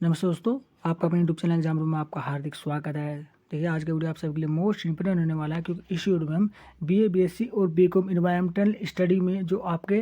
नमस्ते दोस्तों, आपका अपने यूट्यूब चैनल एग्जाम रूम में आपका हार्दिक स्वागत है। देखिए आज का वीडियो आप सबके लिए मोस्ट इंपोर्टेंट होने वाला है, क्योंकि इस वीडियो में हम बीए, बीएससी और बीकॉम एनवायरमेंटल स्टडी में जो आपके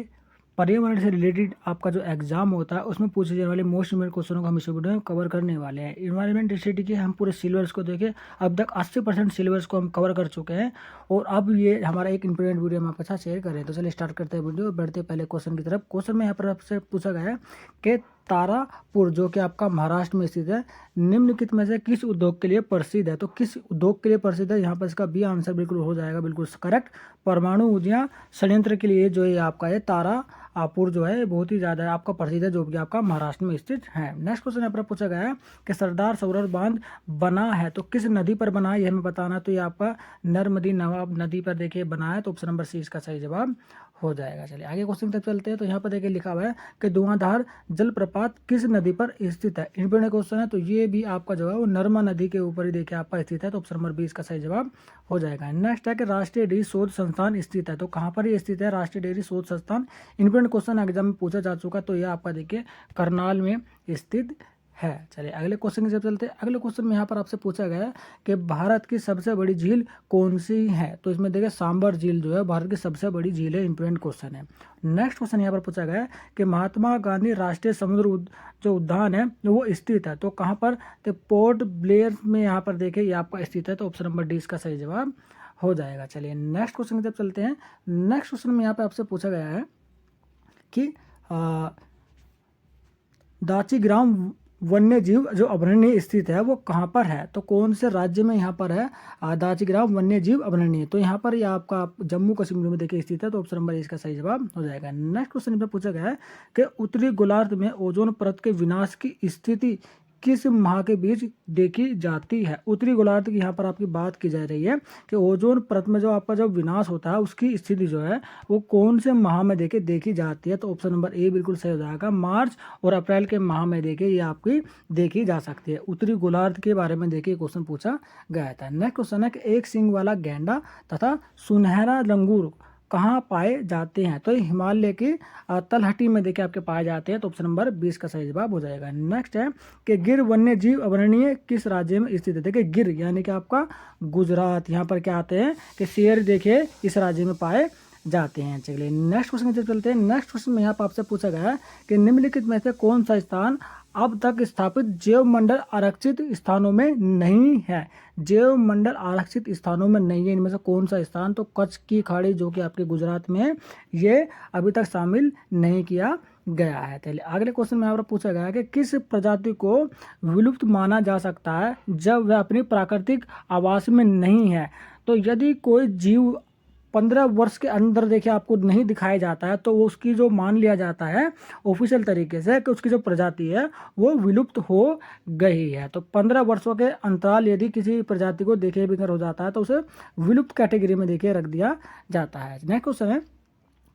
पर्यावरण से रिलेटेड आपका जो एग्जाम होता है उसमें पूछे जाने वाले मोस्ट इंपोर्टेंट क्वेश्चनों को हम इस वीडियो में कवर करने वाले हैं। एनवायरमेंट स्टडी के हम पूरे सिलेबस को देखें, अब तक 80% सिलेबस को हम कवर कर चुके हैं और अब ये हमारा एक इंपोर्टेंट वीडियो हम आपके साथ शेयर करें। तो चलिए स्टार्ट करते हैं वीडियो, बढ़ते पहले क्वेश्चन की तरफ। क्वेश्चन में यहाँ पर आपसे पूछा गया है कि तारापुर जो कि आपका महाराष्ट्र में स्थित है, निम्नलिखित में से किस उद्योग के लिए प्रसिद्ध है? तो किस उद्योग के लिए प्रसिद्ध है, यहाँ पर इसका बी आंसर बिल्कुल हो जाएगा, बिल्कुल करेक्ट। परमाणु ऊर्जा संयंत्र के लिए जो है आपका ये तारापुर जो है बहुत ही ज़्यादा आपका प्रसिद्ध है, जो कि आपका महाराष्ट्र में स्थित है। नेक्स्ट क्वेश्चन यहाँ पर पूछा गया है कि सरदार सरोवर बांध बना है तो किस नदी पर बना है, ये हमें बताना। तो ये आपका नर्मदी नवाब नदी पर देखिए बना है, तो ऑप्शन नंबर सी इसका सही जवाब हो जाएगा। चलिए आगे क्वेश्चन तक चलते हैं। तो यहाँ पर देखिए लिखा हुआ है कि धुआंधार जलप्रपात किस नदी पर स्थित है? इंपोर्टेंट क्वेश्चन है, तो ये भी आपका जो है वो नर्मदा नदी के ऊपर ही देखिए आपका स्थित है, तो ऑप्शन नंबर 20 का सही जवाब हो जाएगा। नेक्स्ट है कि राष्ट्रीय डेयरी शोध संस्थान स्थित है, तो कहाँ पर ये स्थित है राष्ट्रीय डेयरी शोध संस्थान? इंपोर्टेंट क्वेश्चन एग्जाम में पूछा जा चुका, तो यह आपका देखिए करनाल में स्थित है। चलिए अगले क्वेश्चन की तरफ चलते हैं। अगले क्वेश्चन में यहाँ पर आपसे पूछा गया है कि भारत की सबसे बड़ी झील कौन सी है? तो इसमें देखिए सांबर झील जो है भारत की सबसे बड़ी झील है, इंपोर्टेंट क्वेश्चन है। नेक्स्ट क्वेश्चन यहाँ पर पूछा गया है कि महात्मा गांधी राष्ट्रीय समुद्र जो उद्यान है वो स्थित है, तो कहाँ पर? तो पोर्ट ब्लेयर में यहाँ पर देखिए ये आपका स्थित है, तो ऑप्शन नंबर डी इसका सही जवाब हो जाएगा। चलिए नेक्स्ट क्वेश्चन की तरफ चलते हैं। नेक्स्ट क्वेश्चन में यहाँ पर आपसे पूछा गया है कि दाचीग्राम वन्य जीव जो अभयारण्य स्थित है वो कहाँ पर है? तो कौन से राज्य में यहाँ पर है दाचीग्राम वन्य जीव अभयारण्य? तो यहाँ पर ये आपका जम्मू कश्मीर में देखिए स्थित है, तो ऑप्शन नंबर इसका सही जवाब हो जाएगा। नेक्स्ट क्वेश्चन में पूछा गया है कि उत्तरी गोलार्ध में ओजोन परत के विनाश की स्थिति किस माह के बीच देखी जाती है? उत्तरी गोलार्ध की यहाँ पर आपकी बात की जा रही है कि ओजोन परत में जो आपका जब विनाश होता है उसकी स्थिति जो है वो कौन से माह में देखी जाती है? तो ऑप्शन नंबर ए बिल्कुल सही हो जाएगा। मार्च और अप्रैल के माह में देखिए ये आपकी देखी जा सकती है। उत्तरी गोलार्ध के बारे में देखिए क्वेश्चन पूछा गया था। नेक्स्ट क्वेश्चन है कि एक सींग वाला गैंडा तथा सुनहरा लंगूर कहाँ पाए जाते हैं? तो हिमालय की तलहटी में देखिए आपके पाए जाते हैं, तो ऑप्शन नंबर 20 का सही जवाब हो जाएगा। नेक्स्ट है कि गिर वन्य जीव अभयारण्य किस राज्य में स्थित है? देखिए गिर यानी कि आपका गुजरात, यहाँ पर क्या आते हैं कि शेर देखिए इस राज्य में पाए जाते हैं। चलिए नेक्स्ट क्वेश्चन की तरफ चलते हैं। नेक्स्ट क्वेश्चन में यहाँ पर आपसे पूछा गया है कि निम्नलिखित में से कौन सा स्थान अब तक स्थापित जैव मंडल आरक्षित स्थानों में नहीं है? जैव मंडल आरक्षित स्थानों में नहीं है, इनमें से कौन सा स्थान? तो कच्छ की खाड़ी जो कि आपके गुजरात में है, ये अभी तक शामिल नहीं किया गया है। चलिए अगले क्वेश्चन में यहाँ पर पूछा गया है कि किस प्रजाति को विलुप्त माना जा सकता है जब वह अपनी प्राकृतिक आवास में नहीं है? तो यदि कोई जीव 15 वर्ष के अंदर देखिए आपको नहीं दिखाया जाता है, तो वो उसकी जो मान लिया जाता है ऑफिशियल तरीके से कि उसकी जो प्रजाति है वो विलुप्त हो गई है। तो 15 वर्षों के अंतराल यदि किसी प्रजाति को देखिए बिगर हो जाता है तो उसे विलुप्त कैटेगरी में देखिए रख दिया जाता है। नेक्स्ट क्वेश्चन है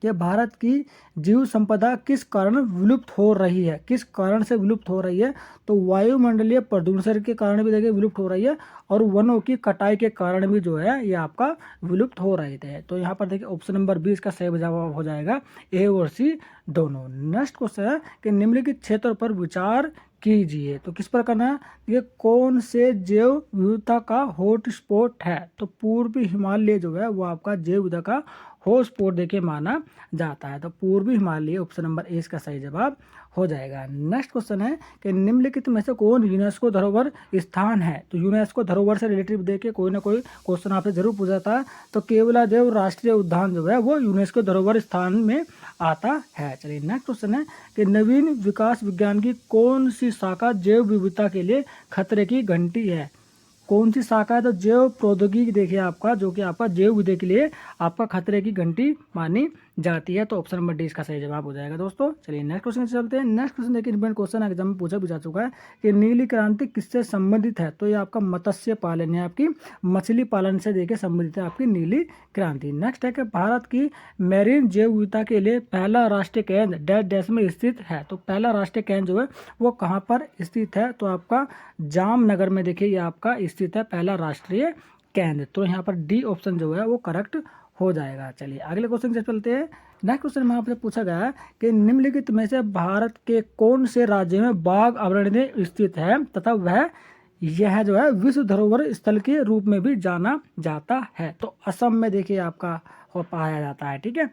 कि भारत की जीव संपदा किस कारण विलुप्त हो रही है? किस कारण से विलुप्त हो रही है? तो वायुमंडलीय प्रदूषण के कारण भी देखिए विलुप्त हो रही है और वनों की कटाई के कारण भी जो है ये आपका विलुप्त हो रहे थे। तो यहाँ पर देखिए ऑप्शन नंबर 20 का सही जवाब हो जाएगा, ए और सी दोनों। नेक्स्ट क्वेश्चन है कि निम्नलिखित क्षेत्र पर विचार कीजिए, तो किस पर करना है? ये कौन से जैव विविधता का हॉटस्पॉट है? तो पूर्वी हिमालय जो है वो आपका जैव विविधता का हॉटस्पॉट देखिए माना जाता है, तो पूर्वी हिमालय ऑप्शन नंबर ए इसका सही जवाब हो जाएगा। नेक्स्ट क्वेश्चन है कि निम्नलिखित में से कौन यूनेस्को धरोहर स्थान है? तो यूनेस्को धरोहर से रिलेटेड देखिए कोई ना कोई क्वेश्चन आपसे जरूर पूछा था, तो केवलादेव राष्ट्रीय उद्यान जो है वो यूनेस्को धरोहर स्थान में आता है। चलिए नेक्स्ट क्वेश्चन है कि नवीन विकास विज्ञान की कौन सी शाखा जैव विविधता के लिए खतरे की घंटी है? कौन सी शाखा है? तो जैव प्रौद्योगिकी देखिए आपका जो कि आपका जैव विविधता के लिए आपका खतरे की घंटी मानी जाती है, तो ऑप्शन नंबर डी इसका सही जवाब हो जाएगा दोस्तों। चलिए नेक्स्ट क्वेश्चन से चलते हैं। नेक्स्ट क्वेश्चन देखिए इंपोर्टेंट क्वेश्चन एग्जाम में पूछा भी जा चुका है कि नीली क्रांति किससे संबंधित है? तो ये आपका मत्स्य पालन है, आपकी मछली पालन से देखिए संबंधित है आपकी नीली क्रांति। नेक्स्ट है कि भारत की मैरीन जैव विविधता के लिए पहला राष्ट्रीय केंद्र डैश डैश में स्थित है। तो पहला राष्ट्रीय केंद्र जो है वो कहाँ पर स्थित है? तो आपका जामनगर में देखिए ये आपका स्थित है पहला राष्ट्रीय केंद्र। तो यहाँ पर डी ऑप्शन जो है वो करेक्ट हो जाएगा। चलिए अगले क्वेश्चन से चलते हैं। नेक्स्ट क्वेश्चन में आपसे पूछा गया है कि निम्नलिखित में से भारत के कौन से राज्य में बाघ अभयारण्य स्थित है तथा वह यह जो है विश्व धरोहर स्थल के रूप में भी जाना जाता है। तो असम में देखिए आपका हो पाया जाता है। ठीक है,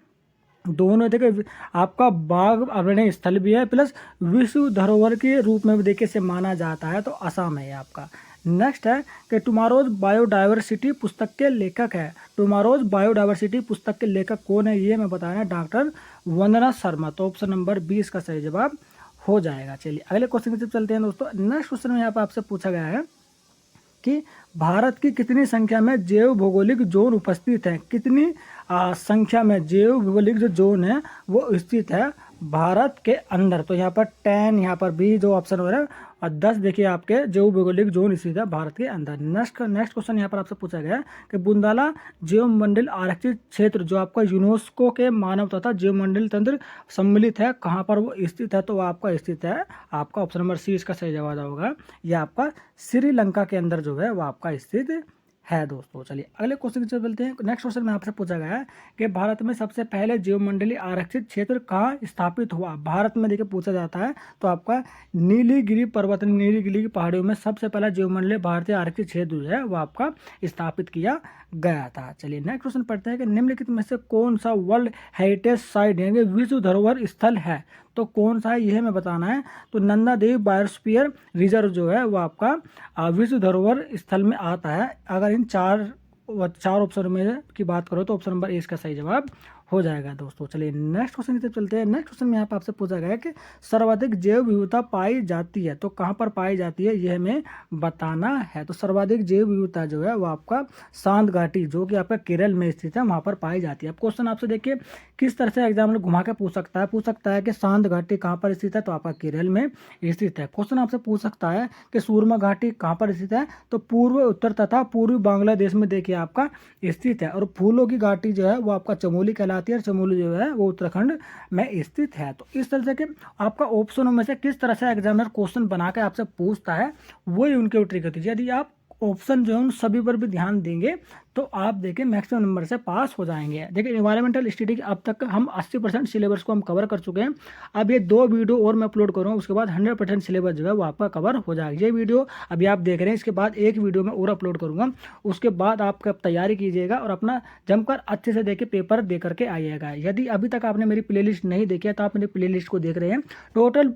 दोनों देखिए आपका बाघ अभयारण्य स्थल भी है प्लस विश्व धरोहर के रूप में भी देखिए से माना जाता है, तो असम है आपका। नेक्स्ट है कि टुमारोज बायोडाइवर्सिटी पुस्तक के लेखक है। टुमारोज बायोडाइवर्सिटी पुस्तक के लेखक कौन है, ये मैं बताया डॉक्टर वंदना शर्मा। तो ऑप्शन नंबर 20 का सही जवाब हो जाएगा। चलिए अगले क्वेश्चन की तरफ चलते हैं दोस्तों। नेक्स्ट क्वेश्चन में यहाँ पर आपसे पूछा गया है कि भारत की कितनी संख्या में जैव भौगोलिक जोन उपस्थित हैं। कितनी संख्या में जैव भौगोलिक जो जोन है वो स्थित है भारत के अंदर। तो यहाँ पर 10, यहाँ पर भी जो ऑप्शन हो रहा है, और 10 देखिए आपके जैव भौगोलिक जोन स्थित है भारत के अंदर। नेक्स्ट क्वेश्चन यहाँ पर आपसे पूछा गया है कि बुंदाला जैव मंडल आरक्षित क्षेत्र जो आपका यूनेस्को के मानव तथा जैव मंडल तंत्र सम्मिलित है, कहाँ पर वो स्थित है, तो वो आपका स्थित है आपका ऑप्शन नंबर सी इसका सही जवाब होगा। यह आपका श्रीलंका के अंदर जो है वो आपका स्थित है दोस्तों। चलिए अगले क्वेश्चन की तरफ चलते हैं। नेक्स्ट क्वेश्चन में आपसे पूछा गया है कि भारत में सबसे पहले जीवमंडलीय आरक्षित क्षेत्र कहाँ स्थापित हुआ। भारत में देखिए पूछा जाता है तो आपका नीलगिरी पर्वत, नीलगिरी की पहाड़ियों में सबसे पहला जीवमंडलीय भारतीय आरक्षित क्षेत्र जो है वो आपका स्थापित किया गया था। चलिए नेक्स्ट क्वेश्चन पढ़ते हैं कि निम्नलिखित में से कौन सा वर्ल्ड हेरिटेज साइट यानी विश्व धरोहर स्थल है। तो कौन सा है यह हमें बताना है। तो नंदा देवी बायोस्फीयर रिजर्व जो है वो आपका विश्व धरोहर स्थल में आता है। अगर इन चार ऑप्शन में की बात करो तो ऑप्शन नंबर ए इसका सही जवाब हो जाएगा दोस्तों। चलिए नेक्स्ट क्वेश्चन की तरफ चलते हैं। नेक्स्ट क्वेश्चन में यहाँ पर आपसे पूछा गया है कि सर्वाधिक जैव विविधता पाई जाती है, तो कहाँ पर पाई जाती है यह हमें बताना है। तो सर्वाधिक जैव विविधता जो है वो आपका शांत घाटी जो कि आपका केरल में स्थित है वहाँ पर पाई जाती है। अब क्वेश्चन आपसे देखिए किस तरह से एग्जामिनर घुमा के पूछ सकता है कि शांत घाटी कहाँ पर स्थित है, तो आपका केरल में स्थित है। क्वेश्चन आपसे पूछ सकता है कि सूरमा घाटी कहाँ पर स्थित है, तो पूर्व उत्तर तथा पूर्वी बांग्लादेश में देखिए आपका स्थित है। और फूलों की घाटी जो है वो आपका चमोली कहलाती है, चमोली जो है वो उत्तराखंड में स्थित है। तो इस तरह से कि आपका ऑप्शनों में से किस तरह से एग्जामिनर क्वेश्चन बना के आपसे पूछता है वही उनके ऊपर ट्रिक होती है। यदि आप ऑप्शन जो है उन सभी पर भी ध्यान देंगे तो आप देखिए मैक्सिमम नंबर से पास हो जाएंगे। देखिए इन्वायरमेंटल स्टडी के अब तक हम 80% सिलेबस को हम कवर कर चुके हैं। अब ये 2 वीडियो और मैं अपलोड करूँगा, उसके बाद 100% सिलेबस जो है वो आपका कवर हो जाएगा। ये वीडियो अभी आप देख रहे हैं, इसके बाद एक वीडियो में और अपलोड करूँगा, उसके बाद आप तैयारी कीजिएगा और अपना जमकर अच्छे से देखिए पेपर दे करके आइएगा। यदि अभी तक आपने मेरी प्लेलिस्ट नहीं देखी है तो आप मेरी प्लेलिस्ट को देख रहे हैं। टोटल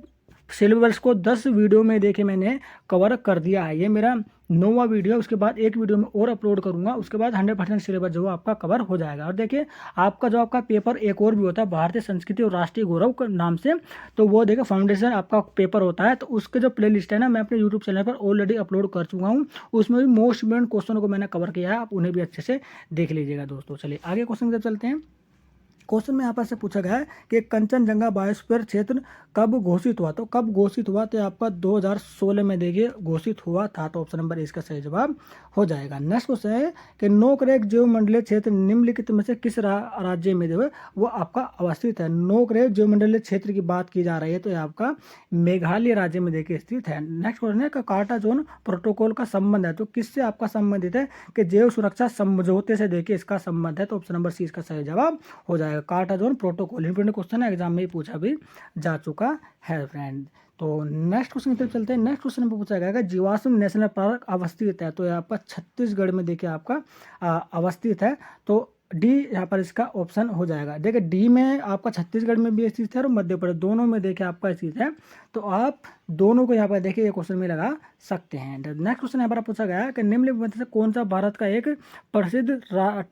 सिलेबस को 10 वीडियो में देखिए मैंने कवर कर दिया है। ये मेरा 9वां वीडियो, उसके बाद एक वीडियो में और अपलोड करूंगा, उसके बाद 100% सिलेबस जो आपका कवर हो जाएगा। और देखिए आपका जो आपका पेपर एक और भी होता है भारतीय संस्कृति और राष्ट्रीय गौरव के नाम से, तो वो देखिए फाउंडेशन आपका पेपर होता है। तो उसके जो प्ले लिस्ट है ना मैं अपने यूट्यूब चैनल पर ऑलरेडी अपलोड कर चुका हूँ, उसमें भी मोस्ट इंपोर्टेंट क्वेश्चनों को मैंने कवर किया है, आप उन्हें भी अच्छे से देख लीजिएगा दोस्तों। चलिए आगे क्वेश्चन की तरफ चलते हैं। क्वेश्चन में यहाँ पर से पूछा गया है कि कंचनजंगा बायोस्फीयर क्षेत्र कब घोषित हुआ। तो कब घोषित हुआ, तो आपका 2016 में देखिए घोषित हुआ था। तो ऑप्शन नंबर इसका सही जवाब हो जाएगा। नेक्स्ट क्वेश्चन है कि नोकरेक जैव मंडलीय क्षेत्र निम्नलिखित में से किस राज्य में जो है वो आपका अवस्थित है। नोकरेक जैव मंडलीय क्षेत्र की बात की जा रही है तो ये आपका मेघालय राज्य में देखिए स्थित है। नेक्स्ट क्वेश्चन है कि कार्टा जोन प्रोटोकॉल का संबंध है, तो किससे आपका संबंधित है, कि जैव सुरक्षा समझौते से देखिए इसका संबंध है। तो ऑप्शन नंबर सी इसका सही जवाब हो जाएगा। Carta zone protocol important question है, एग्जाम में पूछा भी जा चुका है फ्रेंड। तो नेक्स्ट क्वेश्चन की तरफ चलते हैं। नेक्स्ट क्वेश्चन में पूछा गया है जीवाश्म नेशनल पार्क अवस्थित है, तो ये आपका छत्तीसगढ़ में देखिए आपका अवस्थित है। तो डी यहाँ पर इसका ऑप्शन हो जाएगा। देखिए डी में आपका छत्तीसगढ़ में भी स्थित है और मध्य प्रदेश दोनों में देखिए आपका स्थित है, तो आप दोनों को यहाँ पर देखिए ये क्वेश्चन में लगा सकते हैं। नेक्स्ट क्वेश्चन यहाँ पर पूछा गया है कि निम्नलिखित में से कौन सा भारत का एक प्रसिद्ध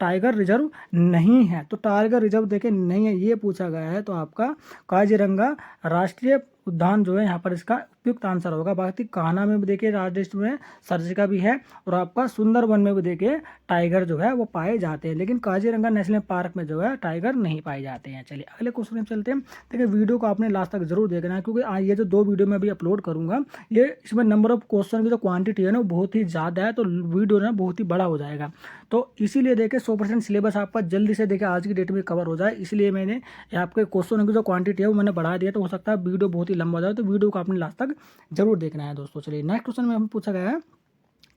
टाइगर रिजर्व नहीं है। तो टाइगर रिजर्व देखिए नहीं है ये पूछा गया है, तो आपका काजीरंगा राष्ट्रीय उद्यान जो है यहाँ पर इसका उपयुक्त आंसर होगा। बाकी कान्हा में भी देखिए राजस्थान में सर्जिका भी है और आपका सुंदरवन में भी देखिए टाइगर जो है वो पाए जाते हैं, लेकिन काजीरंगा नेशनल पार्क में जो है टाइगर नहीं पाए जाते हैं। चलिए अगले क्वेश्चन में चलते हैं। देखिए वीडियो को आपने लास्ट तक जरूर देखना है, क्योंकि ये जो 2 वीडियो में भी अपलोड करूंगा ये इसमें नंबर ऑफ क्वेश्चन की जो क्वांटिटी है ना बहुत ही ज़्यादा है, तो वीडियो ना बहुत ही बड़ा हो जाएगा। तो इसीलिए देखिए 100% सिलेबस आपका जल्दी से देखिए आज की डेट में कवर हो जाए, इसलिए मैंने आपके क्वेश्चनों की जो क्वांटिटी है वो मैंने बढ़ा दिया। तो हो सकता है वीडियो बहुत ही लंबा हो जाए, तो वीडियो को आपने लास्ट तक जरूर देखना है दोस्तों। चलिए नेक्स्ट क्वेश्चन में हम पूछा गया है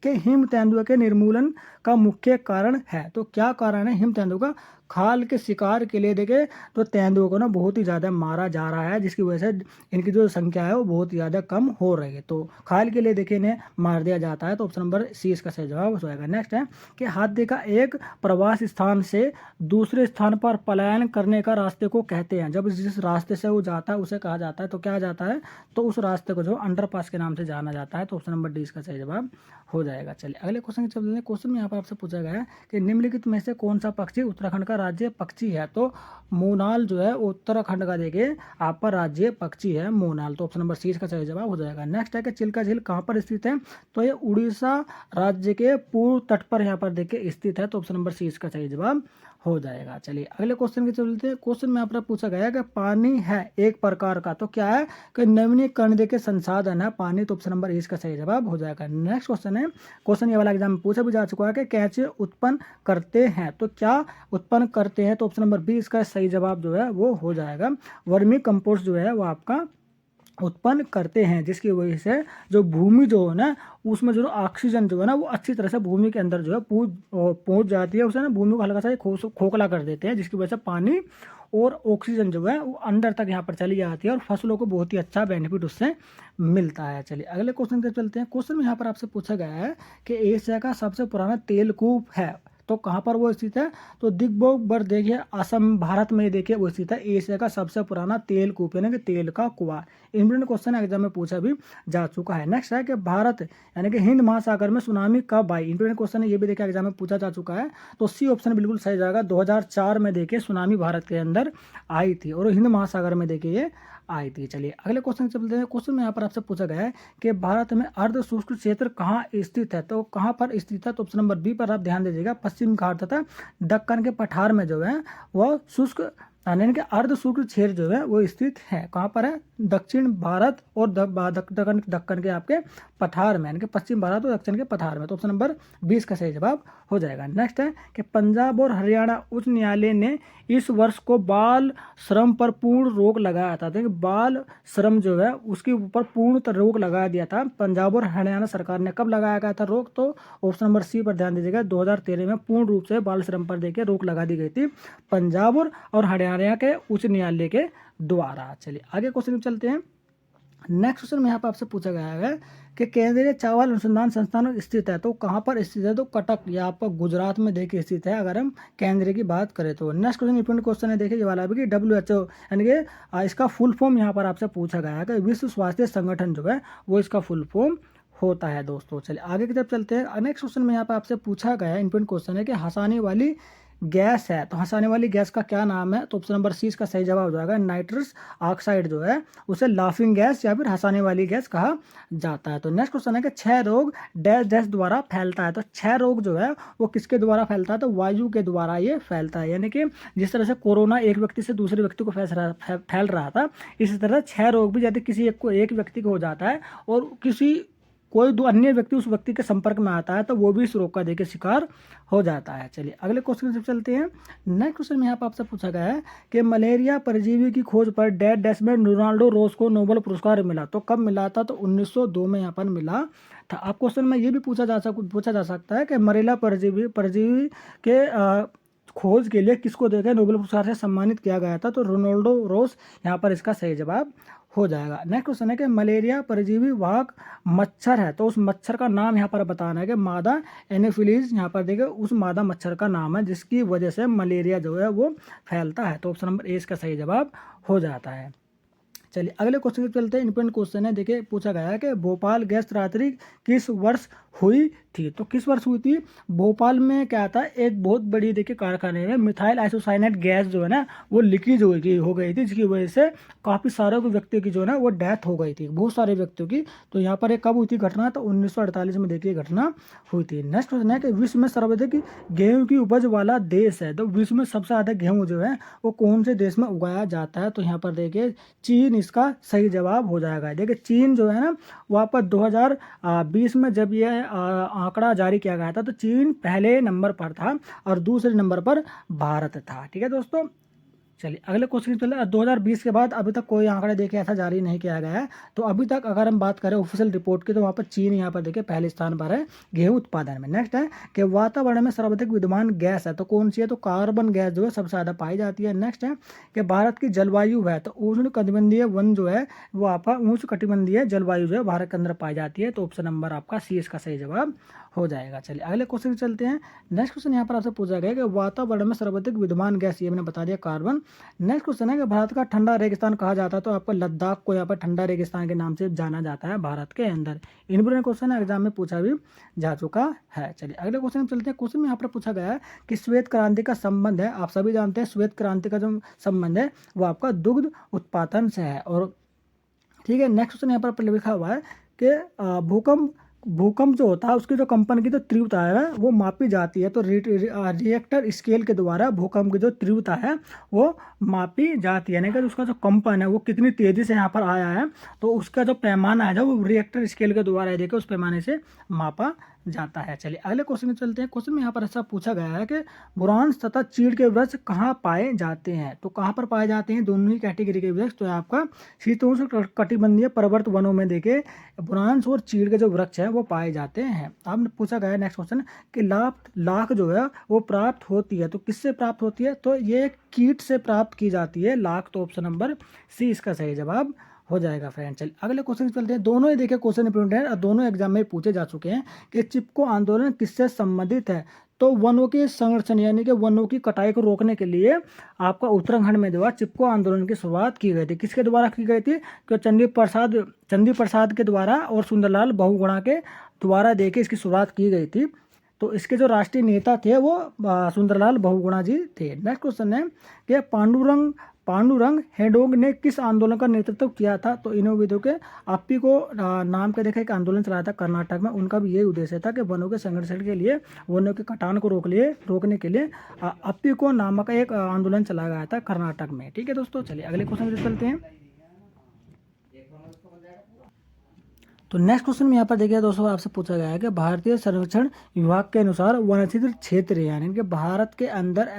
कि हिम तेंदुआ के निर्मूलन का मुख्य कारण है। तो क्या कारण है हिम तेंदुआ खाल के शिकार के लिए देखे तो तेंदुओं को ना बहुत ही ज़्यादा मारा जा रहा है, जिसकी वजह से इनकी जो संख्या है वो बहुत ही ज़्यादा कम हो रही है। तो खाल के लिए देखिए इन्हें मार दिया जाता है। तो ऑप्शन नंबर सी इसका सही जवाब हो जाएगा। नेक्स्ट है कि हाथी का एक प्रवास स्थान से दूसरे स्थान पर पलायन करने का रास्ते को कहते हैं। जब जिस रास्ते से वो जाता है उसे कहा जाता है, तो क्या जाता है, तो उस रास्ते को जो अंडरपास के नाम से जाना जाता है। तो ऑप्शन नंबर डी इसका सही जवाब हो जाएगा। चलिए अगले क्वेश्चन की चलते हैं। क्वेश्चन में यहाँ पर आपसे पूछा गया है कि निम्नलिखित में से कौन सा पक्षी उत्तराखंड का राज्य पक्षी है। तो मोनाल जो है उत्तराखंड का देखिए आपका राज्य पक्षी है मोनाल। तो ऑप्शन नंबर सी इसका सही जवाब हो जाएगा। नेक्स्ट है कि चिल्का झील कहाँ पर स्थित है। तो ये उड़ीसा राज्य के पूर्व तट पर यहाँ पर देखिए स्थित है। तो ऑप्शन नंबर सी इसका सही जवाब हो जाएगा। चलिए अगले क्वेश्चन की चलते हैं। क्वेश्चन में आपसे पूछा गया है कि पानी है एक प्रकार का, तो क्या है कि नवीनीकरण देखिए संसाधन है पानी। तो ऑप्शन नंबर ए इसका सही जवाब हो जाएगा। नेक्स्ट क्वेश्चन है, क्वेश्चन ये वाला एग्जाम में पूछा भी जा चुका है कि कैसे उत्पन्न करते हैं। तो क्या उत्पन्न करते हैं, तो ऑप्शन नंबर बी इसका सही जवाब जो है वो हो जाएगा। वर्मी कंपोस्ट जो है वो आपका उत्पन्न करते हैं, जिसकी वजह से जो भूमि जो है ना उसमें जो ऑक्सीजन जो है ना वो अच्छी तरह से भूमि के अंदर जो है पहुंच जाती है। उसे ना भूमि को हल्का सा खोखला कर देते हैं, जिसकी वजह से पानी और ऑक्सीजन जो है वो अंदर तक यहाँ पर चली जाती है और फसलों को बहुत ही अच्छा बेनिफिट उससे मिलता है। चलिए अगले क्वेश्चन पे चलते हैं। क्वेश्चन में यहाँ पर आपसे पूछा गया है कि एशिया का सबसे पुराना तेलकूप है, तो कहाँ पर वो स्थित है। तो दिग्बोबर देखिए असम भारत में देखिए वो स्थित है। एशिया का सबसे पुराना तेलकूप यानी कि तेल का कुआं। इंपॉर्टेंट क्वेश्चन एग्जाम में पूछा भी जा चुका है। नेक्स्ट है कि भारत यानी कि हिंद महासागर में सुनामी कब आई। इंपॉर्टेंट क्वेश्चन है, ये भी देखिए एग्जाम में पूछा जा चुका है। तो सी ऑप्शन बिल्कुल सही जाएगा। 2004 में देखिए सुनामी भारत के अंदर आई थी और हिंद महासागर में देखिए ये आई थी। चलिए अगले क्वेश्चन चलते हैं। क्वेश्चन में यहाँ पर आपसे पूछा गया है कि भारत में अर्ध शुष्क क्षेत्र कहाँ स्थित है। तो कहाँ पर स्थित है, तो ऑप्शन नंबर बी पर आप ध्यान दीजिएगा। पश्चिम घाट तथा दक्कन के पठार में जो है वह शुष्क यानी कि अर्ध शुष्क क्षेत्र जो है वो स्थित है। कहाँ पर है, दक्षिण भारत और दक्कन के आपके पठार में, यानी कि पश्चिम भारत और दक्षिण के पठार में। तो ऑप्शन नंबर 20 का सही जवाब हो जाएगा। नेक्स्ट है कि पंजाब और हरियाणा उच्च न्यायालय ने इस वर्ष को बाल श्रम पर पूर्ण रोक लगाया था। देखिए बाल श्रम जो है उसके ऊपर पूर्ण रोक लगा दिया था पंजाब और हरियाणा सरकार ने। कब लगाया गया था रोक, तो ऑप्शन नंबर सी पर ध्यान दीजिएगा। 2013 में पूर्ण रूप से बाल श्रम पर देखिए रोक लगा दी गई थी पंजाब और हरियाणा के उच्च न्यायालय के द्वारा। चलिए आगे क्वेश्चन चलते हैं। नेक्स्ट क्वेश्चन में यहाँ पर आपसे पूछा गया है कि केंद्रीय चावल अनुसंधान संस्थान स्थित है। तो कहाँ पर स्थित है, तो कटक या आपका गुजरात में देखिए स्थित है अगर हम केंद्र की बात करें तो। नेक्स्ट क्वेश्चन इंपॉर्टेंट क्वेश्चन है देखिए ये वाला भी कि WHO यानी कि इसका फुल फॉर्म यहाँ पर आपसे पूछा गया है कि विश्व स्वास्थ्य संगठन जो है वो इसका फुल फॉर्म होता है दोस्तों। चलिए आगे की तरफ चलते हैं। नेक्स्ट क्वेश्चन में यहाँ पर आपसे पूछा गया है इंपॉर्टेंट क्वेश्चन है कि हंसाने वाली गैस है, तो हंसाने वाली गैस का क्या नाम है। तो ऑप्शन नंबर सी इसका सही जवाब हो जाएगा। नाइट्रस ऑक्साइड जो है उसे लाफिंग गैस या फिर हंसाने वाली गैस कहा जाता है। तो नेक्स्ट क्वेश्चन है कि 6 रोग डैश डैश द्वारा फैलता है। तो 6 रोग जो है वो किसके द्वारा फैलता है, तो वायु के द्वारा ये फैलता है। यानी कि जिस तरह से कोरोना एक व्यक्ति से दूसरे व्यक्ति को फैल रहा था, इसी तरह 6 रोग भी यदि किसी एक व्यक्ति को हो जाता है और किसी कोई दो अन्य व्यक्ति उस व्यक्ति के संपर्क में आता है तो वो भी इस रोग का देखिए शिकार हो जाता है। चलिए अगले क्वेश्चन से चलते हैं। नेक्स्ट क्वेश्चन में यहाँ पर आपसे पूछा गया है कि मलेरिया परजीवी की खोज पर डैश में रोनाल्डो रोज को नोबेल पुरस्कार मिला। तो कब मिला था, तो 1902 में यहाँ पर मिला था। आप क्वेश्चन में ये भी पूछा जा सकता है कि मलेरिया परजीवी के खोज के लिए किसको देकर नोबेल पुरस्कार से सम्मानित किया गया था। तो रोनाल्डो रोज यहाँ पर इसका सही जवाब हो जाएगा। नेक्स्ट क्वेश्चन है कि मलेरिया परजीवी वाहक मच्छर है, तो उस मच्छर का नाम यहाँ पर बताना है कि मादा एनोफिलीज। यहाँ पर देखिए उस मादा मच्छर का नाम है जिसकी वजह से मलेरिया जो है वो फैलता है। तो ऑप्शन नंबर ए इसका सही जवाब हो जाता है। चलिए अगले क्वेश्चन पे चलते हैं। इंपॉर्टेंट क्वेश्चन है देखिए पूछा गया है कि भोपाल गैस त्रासदी किस वर्ष हुई थी। तो किस वर्ष हुई थी, भोपाल में क्या था, एक बहुत बड़ी देखिए कारखाने में मिथाइल आइसोसाइनेट गैस जो है ना वो लीकेज हो गई थी, जिसकी वजह से काफ़ी सारे व्यक्तियों की जो है ना वो डेथ हो गई थी, बहुत सारे व्यक्तियों की। तो यहाँ पर कब हुई थी घटना, तो 1948 में देखिए घटना हुई थी। नेक्स्ट क्वेश्चन है कि विश्व में सर्वाधिक गेहूं की उपज वाला देश है। तो विश्व में सबसे ज़्यादा गेहूँ जो है वो कौन से देश में उगाया जाता है, तो यहाँ पर देखिए चीन इसका सही जवाब हो जाएगा। देखिए चीन जो है ना वहाँ पर 2020 में जब ये आंकड़ा जारी किया गया था तो चीन पहले नंबर पर था और दूसरे नंबर पर भारत था। ठीक है दोस्तों, चलिए अगले क्वेश्चन चले। 2020 के बाद अभी तक कोई आंकड़े देखे ऐसा जारी नहीं किया गया है। तो अभी तक अगर हम बात करें ऑफिशियल रिपोर्ट की, तो वहाँ पर चीन यहाँ पर देखिए पहले स्थान पर है गेहूं उत्पादन में। नेक्स्ट है कि वातावरण में सर्वाधिक विद्यमान गैस है, तो कौन सी है, तो कार्बन गैस जो है सबसे ज़्यादा पाई जाती है। नेक्स्ट है कि भारत की जलवायु है, तो उष्ण कटिबंधीय वन जो है वो आपका उष्ण कटिबंधीय जलवायु जो है भारत के अंदर पाई जाती है। तो ऑप्शन नंबर आपका सी इसका सही जवाब हो जाएगा। चलिए अगले क्वेश्चन चलते हैं। नेक्स्ट क्वेश्चन यहाँ पर आपसे पूछा गया कि वातावरण में सर्वाधिक विद्यमान गैस, ये मैंने बता दिया कार्बन। नेक्स्ट क्वेश्चन है कि भारत का ठंडा रेगिस्तान कहा जाता है, तो आपको लद्दाख को यहाँ पर ठंडा रेगिस्तान के नाम से जाना जाता है भारत के अंदर। इंपॉर्टेंट क्वेश्चन है, एग्जाम में पूछा भी जा चुका है। चलिए अगले क्वेश्चन चलते हैं। क्वेश्चन में यहाँ पर पूछा गया है कि श्वेत क्रांति का संबंध है, आप सभी जानते हैं श्वेत क्रांति का जो संबंध है वो आपका दुग्ध उत्पादन से है। और ठीक है, नेक्स्ट क्वेश्चन यहाँ पर लिखा हुआ है कि भूकंप जो होता है उसकी जो कंपन की जो तीव्रता है वो मापी जाती है। तो रिएक्टर स्केल के द्वारा भूकंप की जो तीव्रता है वो मापी जाती है, यानी कि उसका जो कंपन है वो कितनी तेजी से यहाँ पर आया है, तो उसका जो पैमाना है जो वो रिएक्टर स्केल के द्वारा देखिए उस पैमाने से मापा जाता है। चलिए अगले क्वेश्चन में चलते हैं। क्वेश्चन में यहाँ पर ऐसा पूछा गया है कि बुरांश तथा चीड़ के वृक्ष कहाँ पाए जाते हैं, तो कहाँ पर पाए जाते हैं दोनों ही कैटेगरी के वृक्ष। तो आपका शीतोष्ण कटिबंधीय पर्वत वनों में देखे बुरांश और चीड़ के जो वृक्ष है वो पाए जाते हैं। अब पूछा गया है नेक्स्ट क्वेश्चन कि लाख जो है वो प्राप्त होती है, तो किससे प्राप्त होती है, तो ये कीट से प्राप्त की जाती है लाख। तो ऑप्शन नंबर सी इसका सही जवाब हो जाएगा फ्रेंड। चलिए अगले क्वेश्चन चलते हैं। दोनों ही देखिए क्वेश्चन इंपॉर्टेंट है और दोनों एग्जाम में पूछे जा चुके हैं कि चिपको आंदोलन किससे संबंधित है। तो वनों के संरक्षण यानी कि वनों की कटाई को रोकने के लिए आपका उत्तराखंड में जो है चिपको आंदोलन की शुरुआत की गई थी। किसके द्वारा की गई थी, कि चंदी प्रसाद के द्वारा और सुंदरलाल बहुगुणा के द्वारा देखिए इसकी शुरुआत की गई थी। तो इसके जो राष्ट्रीय नेता थे वो सुंदरलाल बहुगुणा जी थे। नेक्स्ट क्वेश्चन है कि पांडुरंग हेडोग ने किस आंदोलन का नेतृत्व किया था, तो इन्हों विधों के अप्पी को नाम के देखा एक आंदोलन चलाया था कर्नाटक में। उनका भी यही उद्देश्य था कि वनों के संरक्षण के लिए, वनों के कटान को रोकने के लिए अप्पी को नामक एक आंदोलन चलाया गया था कर्नाटक में। ठीक है दोस्तों, चलिए अगले क्वेश्चन पे चलते हैं। तो नेक्स्ट क्वेश्चन में यहाँ पर देखिए दोस्तों आपसे पूछा गया है कि भारतीय सर्वेक्षण विभाग के अनुसार वनाच्छादित क्षेत्र यानी कि भारत के अंदर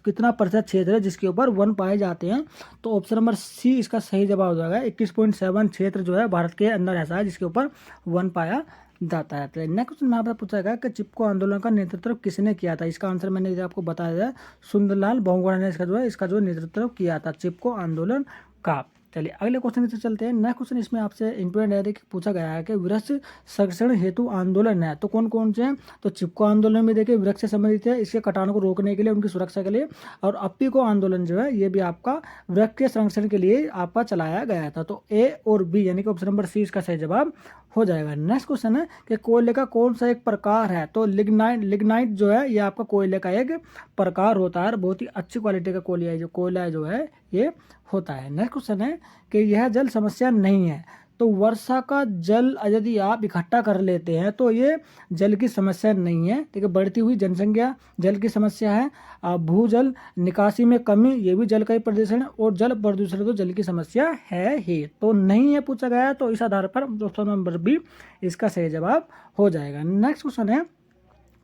कितना प्रतिशत क्षेत्र है जिसके ऊपर वन पाए जाते हैं। तो ऑप्शन नंबर सी इसका सही जवाब हो जाएगा। 21.7 क्षेत्र जो है भारत के अंदर ऐसा है जिसके ऊपर वन पाया जाता है। तो नेक्स्ट क्वेश्चन में यहाँ पर पूछा गया कि चिपको आंदोलन का नेतृत्व किसने किया था। इसका आंसर मैंने आपको बताया है, सुंदरलाल बहुगुणा ने इसका जो नेतृत्व किया था चिपको आंदोलन का। चलिए अगले क्वेश्चन से चलते हैं। नेक्स्ट क्वेश्चन इसमें आपसे इंपॉर्टेंट है कि पूछा गया है कि वृक्ष संरक्षण हेतु आंदोलन है, तो कौन कौन से हैं। तो चिपको आंदोलन में देखिए वृक्ष से संबंधित है, इसके कटान को रोकने के लिए, उनकी सुरक्षा के लिए। और अप्पी को आंदोलन जो है ये भी आपका वृक्ष के संरक्षण के लिए आपका चलाया गया था। तो ए और बी यानी कि ऑप्शन नंबर सी इसका सही जवाब हो जाएगा। नेक्स्ट क्वेश्चन है कि कोयले का कौन सा एक प्रकार है। तो लिग्नाइट जो है ये आपका कोयले का एक प्रकार होता है, बहुत ही अच्छी क्वालिटी का कोयला जो है ये होता है। नेक्स्ट क्वेश्चन है कि यह जल समस्या नहीं है। तो वर्षा का जल यदि आप इकट्ठा कर लेते हैं तो ये जल की समस्या नहीं है। ठीक है, बढ़ती हुई जनसंख्या जल की समस्या है, भूजल निकासी में कमी ये भी जल का ही प्रदूषण है, और जल प्रदूषण तो जल की समस्या है ही। तो नहीं है पूछा गया, तो इस आधार पर ऑप्शन नंबर बी इसका सही जवाब हो जाएगा। नेक्स्ट क्वेश्चन है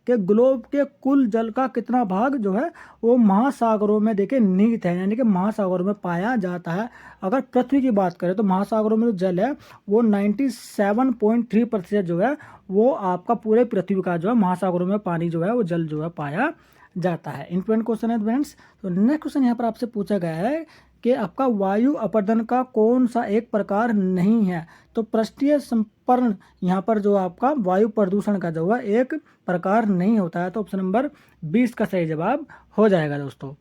कि ग्लोब के कुल जल का कितना भाग जो है वो महासागरों में देखिए निहित है, यानी कि महासागरों में पाया जाता है। अगर पृथ्वी की बात करें तो महासागरों में जो जल है वो 97.3% जो है वो आपका पूरे पृथ्वी का जो है महासागरों में पानी जो है वो जल जो है पाया जाता है। इंपॉर्टेंट क्वेश्चन है फ्रेंड्स। तो नेक्स्ट क्वेश्चन यहाँ पर आपसे पूछा गया है कि आपका वायु अपरदन का कौन सा एक प्रकार नहीं है। तो पृष्ठीय संपर्न यहाँ पर जो आपका वायु प्रदूषण का जो है एक प्रकार नहीं होता है। तो ऑप्शन नंबर 20 का सही जवाब हो जाएगा दोस्तों।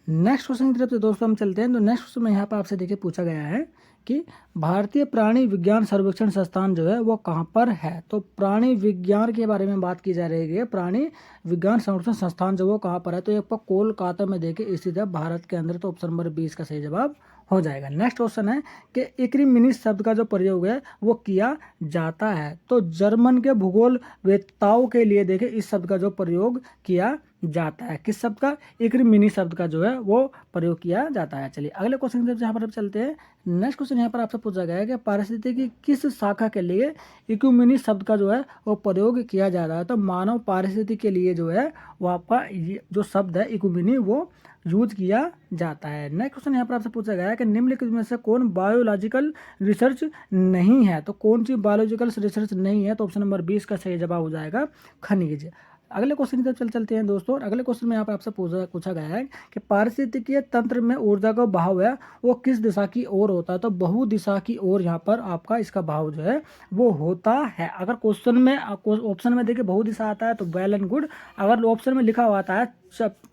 नेक्स्ट क्वेश्चन की तरफ से दोस्तों हम चलते हैं। तो नेक्स्ट क्वेश्चन में यहाँ पर आपसे देखिए पूछा गया है कि भारतीय प्राणी विज्ञान सर्वेक्षण संस्थान जो है वो कहाँ पर है। तो प्राणी विज्ञान के बारे में बात की जा रही है। प्राणी विज्ञान सर्वेक्षण संस्थान जो वो कहाँ पर है, तो ये आपका कोलकाता में देखिए स्थित है भारत के अंदर। तो ऑप्शन नंबर 20 का सही जवाब हो जाएगा। नेक्स्ट क्वेश्चन है कि एक्रीमिनिस शब्द का जो प्रयोग है वो किया जाता है। तो जर्मन के भूगोल वेत्ताओं के लिए देखिए इस शब्द का जो प्रयोग किया जाता है। किस शब्द का? इक्रिमिनी शब्द का जो है वो प्रयोग किया जाता है। चलिए अगले क्वेश्चन की तरफ यहाँ पर अब चलते हैं। नेक्स्ट क्वेश्चन यहाँ पर आपसे पूछा गया है कि पारिस्थितिकी की किस शाखा के लिए इक्विमिनी शब्द का जो है वो प्रयोग किया जा रहा है? तो मानव पारिस्थितिकी के लिए जो है वो आपका ये जो शब्द है इक्विमिनी वो यूज किया जाता है। नेक्स्ट क्वेश्चन यहाँ पर आपसे पूछा गया है कि निम्नलिखित में से कौन बायोलॉजिकल रिसर्च नहीं है? तो कौन सी बायोलॉजिकल रिसर्च नहीं है? तो ऑप्शन नंबर 20 का सही जवाब हो जाएगा खनिज। अगले क्वेश्चन की तरफ चलते हैं दोस्तों। अगले क्वेश्चन में यहाँ पर आपसे पूछा गया है कि पारिस्थितिकीय तंत्र में ऊर्जा का बहाव है वो किस दिशा की ओर होता है? तो बहु दिशा की ओर यहाँ पर आपका इसका बहाव जो है वो होता है। अगर क्वेश्चन में ऑप्शन में देखिए बहु दिशा आता है तो वेल एंड गुड, अगर ऑप्शन में लिखा हुआ आता है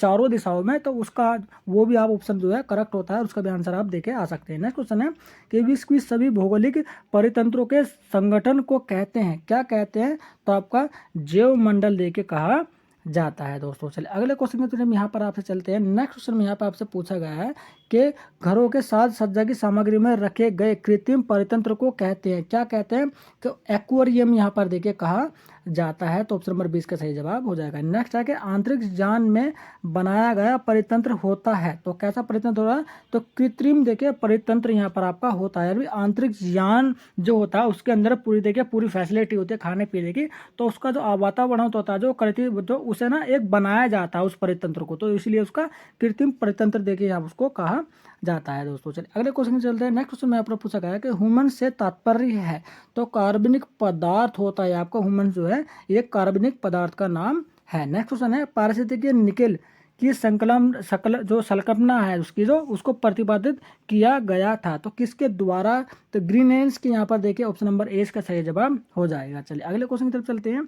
चारों दिशाओं में तो उसका वो भी आप ऑप्शन जो है करेक्ट होता है, उसका भी आंसर आप देके आ सकते हैं। नेक्स्ट क्वेश्चन है कि विश्व की सभी भौगोलिक परितंत्रों के संगठन को कहते हैं, क्या कहते हैं? तो आपका जैव मंडल देके कहा जाता है दोस्तों। चलिए अगले क्वेश्चन की तरफ यहाँ पर आपसे चलते हैं। नेक्स्ट क्वेश्चन में यहाँ पर आपसे पूछा गया है कि घरों के साज सज्जा की सामग्री में रखे गए कृत्रिम परितंत्र को कहते हैं, क्या कहते हैं? तो एक्वेरियम यहाँ पर देखिए कहा जाता है। तो ऑप्शन नंबर 20 का सही जवाब हो जाएगा। नेक्स्ट है कि आंतरिक यान में बनाया गया परितंत्र होता है, तो कैसा परितंत्र हो रहा है? तो कृत्रिम देखिए परितंत्र यहाँ पर आपका होता है। अभी आंतरिक यान जो होता है उसके अंदर पूरी देखिए पूरी फैसिलिटी होती है खाने पीने की, तो उसका जो वातावरण होता है जो कृत्रिम जो उसे ना एक बनाया जाता है उस परितंत्र को, तो इसलिए उसका कृत्रिम परितंत्र देखिए यहाँ उसको कहा जाता है दोस्तों। चलिए अगले क्वेश्चन चलते हैं। नेक्स्ट क्वेश्चन में आपको पूछा गया है कि ह्यूमन से तात्पर्य है, तो कार्बनिक पदार्थ होता है आपका ह्यूमन जो है ये कार्बनिक पदार्थ का नाम है। नेक्स्ट क्वेश्चन है पारिस्थितिकीय निकेल की संकल्पना है उसकी जो उसको प्रतिपादित किया गया था, तो किसके द्वारा? तो ग्रीनलैंड के यहाँ पर देखिए ऑप्शन नंबर ए का सही जवाब हो जाएगा। चलिए अगले क्वेश्चन की तरफ चलते हैं।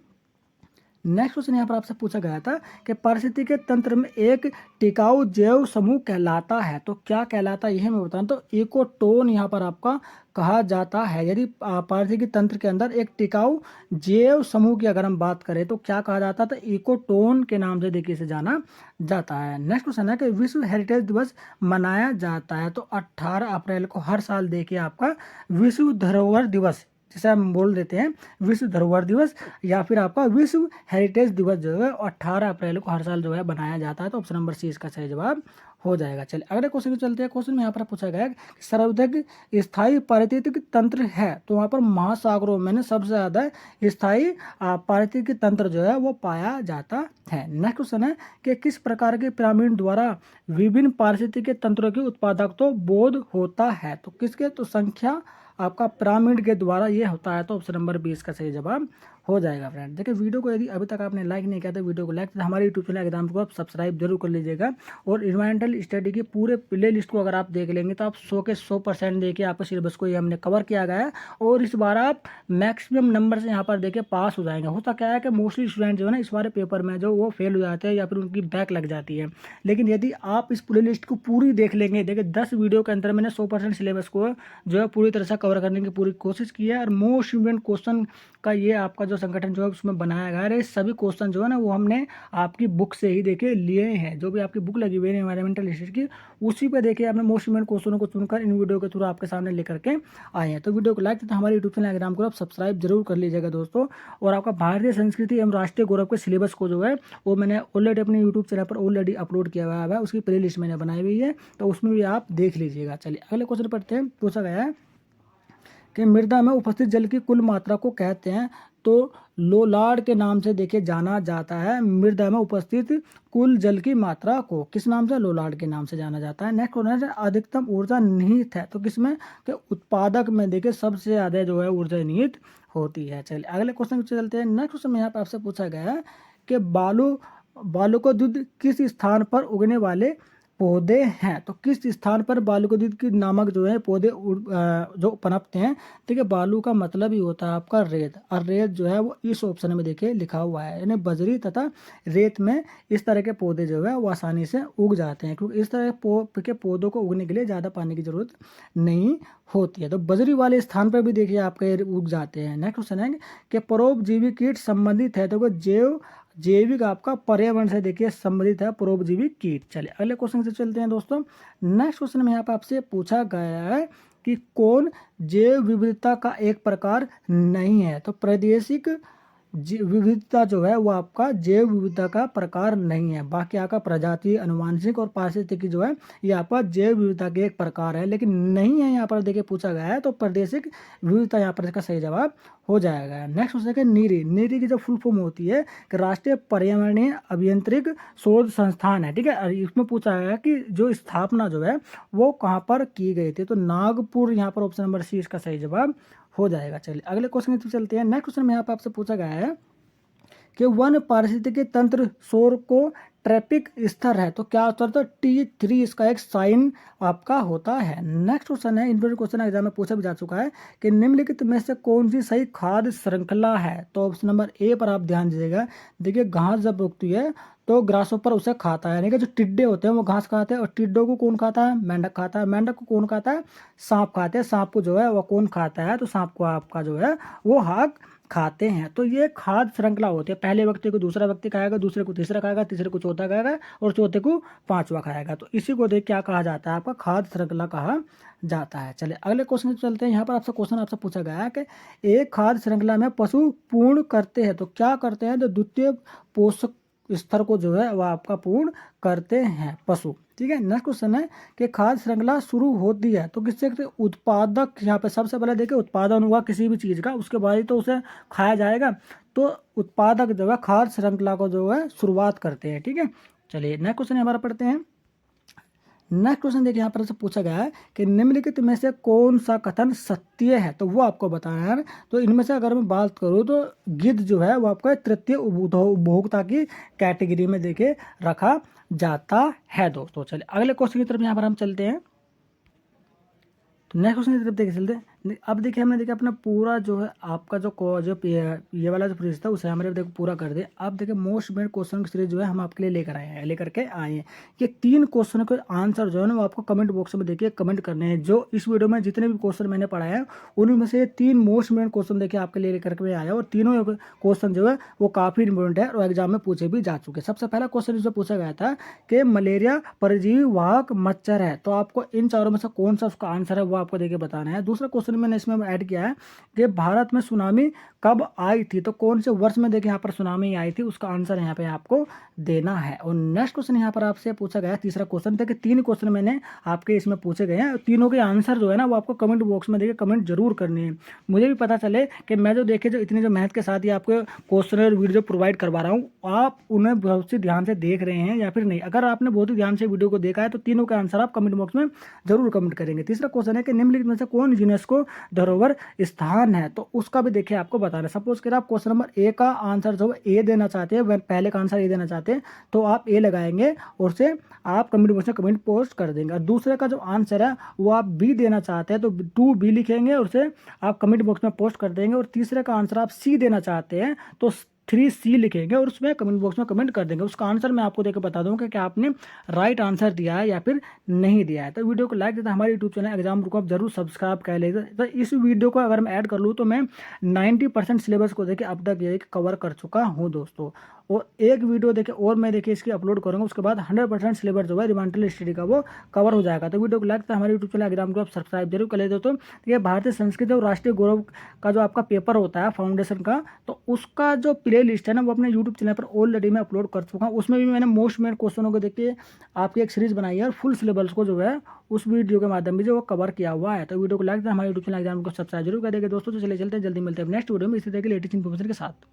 नेक्स्ट क्वेश्चन यहाँ पर आपसे पूछा गया था कि पारिस्थितिकीय तंत्र में एक टिकाऊ जैव समूह कहलाता है, तो क्या कहलाता है यह मैं बताऊँ तो इकोटोन यहाँ पर आपका कहा जाता है। यदि पारिस्थितिकी तंत्र के अंदर एक टिकाऊ जैव समूह की अगर हम बात करें तो क्या कहा जाता है? तो इकोटोन के नाम से देखिए इसे जाना जाता है। नेक्स्ट क्वेश्चन है कि विश्व हेरिटेज दिवस मनाया जाता है, तो 18 अप्रैल को हर साल देखिए आपका विश्व धरोहर दिवस जैसे हम बोल देते हैं विश्व धरोहर दिवस या फिर आपका विश्व हेरिटेज दिवस जो है 18 अप्रैल को हर साल जो है बनाया जाता है, तो ऑप्शन नंबर सी इसका सही जवाब हो जाएगा। चलिए अगले क्वेश्चन को चलते हैं। क्वेश्चन में यहाँ पर पूछा गया है कि सर्वाधिक स्थायी पारिस्थितिक तंत्र है, तो वहाँ पर महासागरों में सबसे ज्यादा स्थायी पारिस्थितिक तंत्र जो है वो पाया जाता है। नेक्स्ट क्वेश्चन है कि किस प्रकार के पिरामिड द्वारा विभिन्न पारिस्थितिक तंत्रों की उत्पादकता बोध होता है? तो किसके? तो संख्या आपका पिरामिड के द्वारा ये होता है, तो ऑप्शन नंबर 20 का सही जवाब हो जाएगा। फ्रेंड देखिए वीडियो को यदि अभी तक आपने लाइक नहीं किया तो वीडियो को लाइक, हमारे यूट्यूब चैनल एग्जाम को आप सब्सक्राइब जरूर कर लीजिएगा। और इन्वायरमेंटल स्टडी की पूरे प्ले लिस्ट को अगर आप देख लेंगे तो आप 100 के 100% देखिए आपके सिलेबस को ये हमने कवर किया गया है और इस बार आप मैक्सिमम नंबर से यहाँ पर देखिए पास हो जाएंगे। होता क्या है कि मोस्टली स्टूडेंट जो है ना इस बार पेपर में जो वो फेल हो जाते हैं या फिर उनकी बैक लग जाती है, लेकिन यदि आप इस प्ले लिस्ट को पूरी देख लेंगे, देखिए 10 वीडियो के अंदर मैंने 100% सिलेबस को जो है पूरी तरह से कवर करने की पूरी कोशिश की है। और मोस्ट इम्पोर्टेंट क्वेश्चन का ये आपका जो संगठन जो है उसमें बनाया गया है, सभी क्वेश्चन जो है ना वो हमने आपकी बुक से ही देखे लिए हैं। जो भी आपकी बुक लगी हुई है एनवायरमेंटल हिस्ट्री की उसी पे देखिए आपने मोस्ट इम्पोर्टेंट क्वेश्चनों को चुनकर इन वीडियो के थ्रू आपके सामने लेकर के आए हैं। तो वीडियो को लाइक तो हमारे यूट्यूब चैनल एग्जाम को आप सब्सक्राइब जरूर कर लीजिएगा दोस्तों। और आपका भारतीय संस्कृति एवं राष्ट्रीय गौरव के सिलेबस को जो है वो मैंने ऑलरेडी अपने यूट्यूब चैनल पर ऑलरेडी अपलोड किया हुआ है, उसकी प्ले लिस्ट मैंने बनाई हुई है, तो उसमें भी आप देख लीजिएगा। चलिए अगले क्वेश्चन पढ़ते हैं। पूछा गया है कि मृदा में उपस्थित जल की कुल मात्रा को कहते हैं, तो लोलार्ड के नाम से देखिए जाना जाता है। मृदा में उपस्थित कुल जल की मात्रा को किस नाम से? लोलार्ड के नाम से जाना जाता है। नेक्स्ट क्वेश्चन है अधिकतम ऊर्जा निहित है, तो किसमें? कि उत्पादक में देखिए सबसे ज्यादा जो है ऊर्जा निहित होती है। चलिए अगले क्वेश्चन चलते हैं। नेक्स्ट क्वेश्चन में यहाँ पे आपसे पूछा गया है कि बालू का दूध किस स्थान पर उगने वाले पौधे हैं, तो किस स्थान पर बालूकादुद की नामक जो है पौधे जो पनपते हैं? ठीक है, बालू का मतलब ही होता है आपका रेत, और रेत जो है वो इस ऑप्शन में देखिए लिखा हुआ है, यानी बजरी तथा रेत में इस तरह के पौधे जो है वो आसानी से उग जाते हैं, क्योंकि इस तरह के पौधों को उगने के लिए ज़्यादा पानी की जरूरत नहीं होती है। तो बजरी वाले स्थान पर भी देखिए आपके उग जाते हैं। नेक्स्ट क्वेश्चन है कि परोपजीवी कीट संबंधित है, तो जैविक आपका पर्यावरण से देखिए संबंधित है परोपजीवी कीट। चलिए अगले क्वेश्चन से चलते हैं दोस्तों। नेक्स्ट क्वेश्चन में यहाँ पे आपसे पूछा गया है कि कौन जैव विविधता का एक प्रकार नहीं है, तो प्रादेशिक विविधता जो है वो आपका जैव विविधता का प्रकार नहीं है। बाकी आपका प्रजाति, अनुवांशिक और पारिस्थितिकी जो है ये आपका जैव विविधता के एक प्रकार है, लेकिन नहीं है यहाँ पर देखिए पूछा गया है, तो प्रादेशिक विविधता यहाँ पर इसका सही जवाब हो जाएगा। नेक्स्ट क्वेश्चन है नीरी। नीरी की जो फुल फॉर्म होती है कि राष्ट्रीय पर्यावरणीय अभियंत्रिक शोध संस्थान है, ठीक है। और इसमें पूछा गया कि जो स्थापना जो है वो कहाँ पर की गई थी, तो नागपुर यहाँ पर ऑप्शन नंबर सी इसका सही जवाब हो जाएगा। चलिए अगले क्वेश्चन की चलते हैं। नेक्स्ट क्वेश्चन में यहाँ पर आपसे पूछा गया है कि वन पारिस्थितिकी तंत्र शोर को ट्रैफिक स्तर है, तो क्या उत्तर, तो T3 इसका एक साइन आपका होता है। नेक्स्ट क्वेश्चन है, इंटरव्यू क्वेश्चन एग्जाम में पूछा भी जा चुका है कि निम्नलिखित में से कौन सी सही खाद्य श्रृंखला है, तो ऑप्शन नंबर ए पर आप ध्यान दीजिएगा। देखिए घास जब उगती है तो ग्रासहोपर उसे खाता है, यानी कि जो टिड्डे होते हैं वो घास खाते हैं, और टिड्डों को कौन खाता है, मेंढक खाता है। मेंढक को कौन खाता है, सांप खाते हैं। सांप को जो है वो कौन खाता है, तो सांप को आपका जो है वो हाक खाते हैं। तो ये खाद्य श्रृंखला होती है, पहले व्यक्ति को दूसरा व्यक्ति खाएगा, दूसरे को तीसरा खाएगा, तीसरे को चौथा खाएगा और चौथे को पांचवा खाएगा। तो इसी को देख क्या कहा जाता है, आपका खाद्य श्रृंखला कहा जाता है। चलिए अगले क्वेश्चन चलते हैं। यहाँ पर आपसे क्वेश्चन आपसे पूछा गया है कि एक खाद्य श्रृंखला में पशु पूर्ण करते हैं, तो क्या करते हैं, तो द्वितीय पोषक स्तर को जो है वह आपका पूर्ण करते हैं पशु, ठीक है। नेक्स्ट क्वेश्चन है कि खाद्य श्रृंखला शुरू होती है तो किससे, उत्पादक, यहाँ पे सबसे पहले देखिए उत्पादन हुआ किसी भी चीज़ का, उसके बाद ही तो उसे खाया जाएगा। तो उत्पादक जो है खाद्य श्रृंखला को जो है शुरुआत करते हैं, ठीक है। चलिए नेक्स्ट क्वेश्चन हमारा पढ़ते हैं। नेक्स्ट क्वेश्चन देखिए यहाँ पर से पूछा गया है कि निम्नलिखित में से कौन सा कथन सत्य है, तो वो आपको बताना है। तो इनमें से अगर मैं बात करूँ तो गिद्ध जो है वो आपका तृतीय उपभोक्ता की कैटेगरी में देखिए रखा जाता है दोस्तों। चलिए अगले क्वेश्चन की तरफ यहाँ पर हम चलते हैं। तो नेक्स्ट क्वेश्चन की तरफ देखिए चलते हैं। अब देखिए हमने देखिए अपना पूरा जो है आपका जो ये वाला जो फ्रीज था उसे हमारे देखो पूरा कर दे। अब देखिए मोस्ट मेड क्वेश्चन की सीरीज जो है हम आपके लिए लेकर के आए हैं। ये 3 क्वेश्चन के आंसर जो है ना वो आपको कमेंट बॉक्स में देखिए कमेंट करने हैं। जो इस वीडियो में जितने भी क्वेश्चन मैंने पढ़ाया है उनमें से 3 मोस्ट मेड क्वेश्चन देखिए आपके लिए लेकर के आया, और तीनों क्वेश्चन जो है वो काफ़ी इंपॉर्टेंट है और एग्जाम में पूछे भी जा चुके हैं। सबसे पहला क्वेश्चन जो पूछा गया था कि मलेरिया परजीवी वाहक मच्छर है, तो आपको इन चारों में से कौन सा उसका आंसर है वो आपको देखिए बताना है। दूसरा क्वेश्चन मैंने इसमें ऐड किया है कि भारत में सुनामी कब आई थी, तो कौन से वर्ष में देखिए यहाँ पर सुनामी आई थी, उसका आंसर यहाँ पे आपको देना है। और नेक्स्ट क्वेश्चन यहाँ पर आपसे पूछा गया, तीसरा क्वेश्चन था कि 3 क्वेश्चन मैंने आपके इसमें पूछे गए हैं, तीनों के आंसर जो है ना वो आपको कमेंट बॉक्स में देखिए कमेंट जरूर करनी है। मुझे भी पता चले कि मैं जो देखे जो इतनी जो मेहनत के साथ ही आपको क्वेश्चन और वीडियो प्रोवाइड करवा रहा हूँ, आप उन्हें बहुत सी ध्यान से देख रहे हैं या फिर नहीं। अगर आपने बहुत ही ध्यान से वीडियो को देखा है तो तीनों का आंसर आप कमेंट बॉक्स में जरूर कमेंट करेंगे। तीसरा क्वेश्चन है कि निम्नलिखित में से कौन यूनेस्को धरोहर स्थान है, तो उसका भी देखिए आपको बताना है। सपोज करें आप क्वेश्चन नंबर ए का आंसर जो ए देना चाहते हैं, पहले का आंसर ए देना चाहते हैं तो आप ए लगाएंगे और से आप कमेंट बॉक्स में कमेंट पोस्ट कर देंगे। और दूसरे का जो आंसर है वो आप बी देना चाहते हैं तो 2B लिखेंगे और से आप कमेंट बॉक्स में पोस्ट कर देंगे। और तीसरे का आंसर आप सी देना चाहते हैं तो 3C लिखेंगे और उसमें कमेंट बॉक्स में कमेंट कर देंगे। उसका आंसर मैं आपको देकर बता दूंगा कि आपने राइट आंसर दिया है या फिर नहीं दिया है। तो वीडियो को लाइक देता, हमारे यूट्यूब चैनल एग्जाम ग्रुप आप जरूर सब्सक्राइब कर लेगा। तो इस वीडियो को अगर मैं ऐड कर लूँ तो मैं 90% सिलेबस को देखिए अब तक ये कवर कर चुका हूँ दोस्तों। और एक वीडियो देखिए और मैं देखिए इसकी अपलोड करूँगा, उसके बाद 100% सिलेबस जो है रिमांडल स्टडी का वो कवर हो जाएगा। तो वीडियो को लाइक हमारे YouTube channel exam group subscribe जरूर कर ले दोस्तों। ये भारतीय संस्कृति और राष्ट्रीय गौरव का जो आपका पेपर होता है फाउंडेशन का, तो उसका जो प्ले लिस्ट है ना वो अपने यूट्यूब चैनल पर ऑलरेडी मैं अपलोड कर चुका हूँ। उसमें भी मैंने मोस्ट मेन क्वेश्चनों को देखिए आपकी एक सीरीज बनाई है और फुल सिलेबस को जो है उस वीडियो के माध्यम से वो कवर किया हुआ है। तो वीडियो को लाइक हमारे यूट्यूब चैनल एग्जाम को सब्सक्राइब जरूर कर देंगे दोस्तों। तो चलिए चलते हैं, जल्दी मिलते हैं नेक्स्ट वीडियो में इसी तरह की लेटेस्ट इन्फॉर्मेशन के साथ।